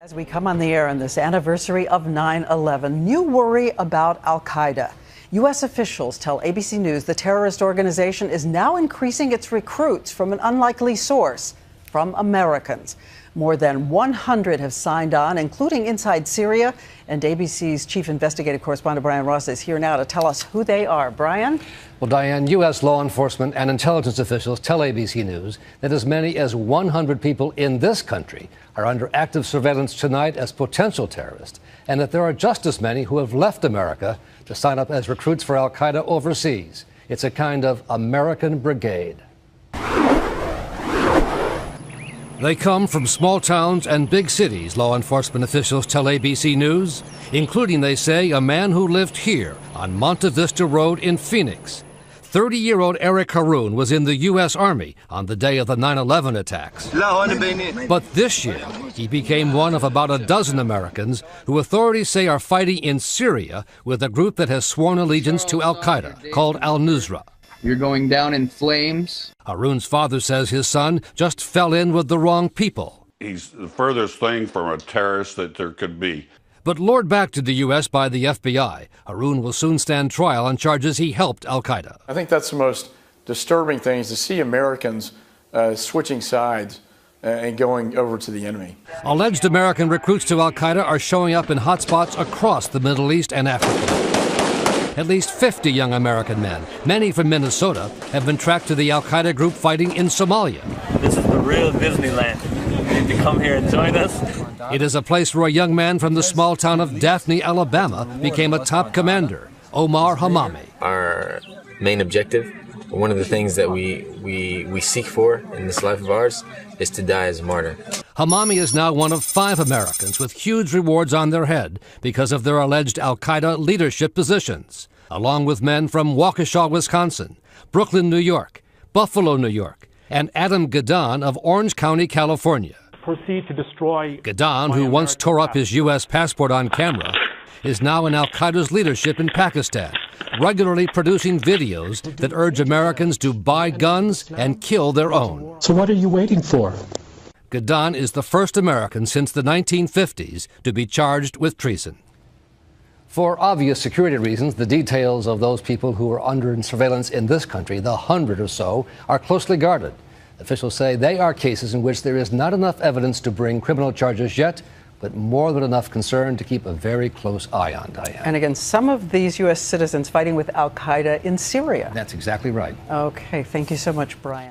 As we come on the air on this anniversary of 9/11, new worry about al-Qaeda. U.S. officials tell ABC News the terrorist organization is now increasing its recruits from an unlikely source, from Americans. More than 100 have signed on, including inside Syria. And ABC's chief investigative correspondent Brian Ross is here now to tell us who they are. Brian? Well, Diane, U.S. law enforcement and intelligence officials tell ABC News that as many as 100 people in this country are under active surveillance tonight as potential terrorists, and that there are just as many who have left America to sign up as recruits for al-Qaeda overseas. It's a kind of American brigade. They come from small towns and big cities, law enforcement officials tell ABC News, including, they say, a man who lived here on Monte Vista Road in Phoenix. 30-year-old Eric Haroun was in the U.S. Army on the day of the 9/11 attacks. But this year, he became one of about a dozen Americans who authorities say are fighting in Syria with a group that has sworn allegiance to al-Qaeda, called al-Nusra. You're going down in flames. Haroun's father says his son just fell in with the wrong people. He's the furthest thing from a terrorist that there could be. But lured back to the U.S. by the FBI, Haroun will soon stand trial on charges he helped al-Qaeda. I think that's the most disturbing thing, is to see Americans switching sides and going over to the enemy. Alleged American recruits to al-Qaeda are showing up in hotspots across the Middle East and Africa. At least 50 young American men, many from Minnesota, have been tracked to the al-Qaeda group fighting in Somalia. This is the real Disneyland. You need to come here and join us. It is a place where a young man from the small town of Daphne, Alabama, became a top commander, Omar Hamami. Our main objective, one of the things that we seek for in this life of ours, is to die as a martyr. Hamami is now one of 5 Americans with huge rewards on their head because of their alleged al-Qaeda leadership positions, along with men from Waukesha, Wisconsin, Brooklyn, New York, Buffalo, New York, and Adam Gadon of Orange County, California. Proceed to destroy. Gadon, who once tore up his U.S. passport on camera, is now in al-Qaeda's leadership in Pakistan, regularly producing videos that urge Americans to buy guns and kill their own. So what are you waiting for? Gadon is the first American since the 1950s to be charged with treason. For obvious security reasons, the details of those people who are under surveillance in this country, the 100 or so, are closely guarded. Officials say they are cases in which there is not enough evidence to bring criminal charges yet, but more than enough concern to keep a very close eye on, Diane. And again, some of these U.S. citizens fighting with al-Qaeda in Syria. That's exactly right. Okay, thank you so much, Brian.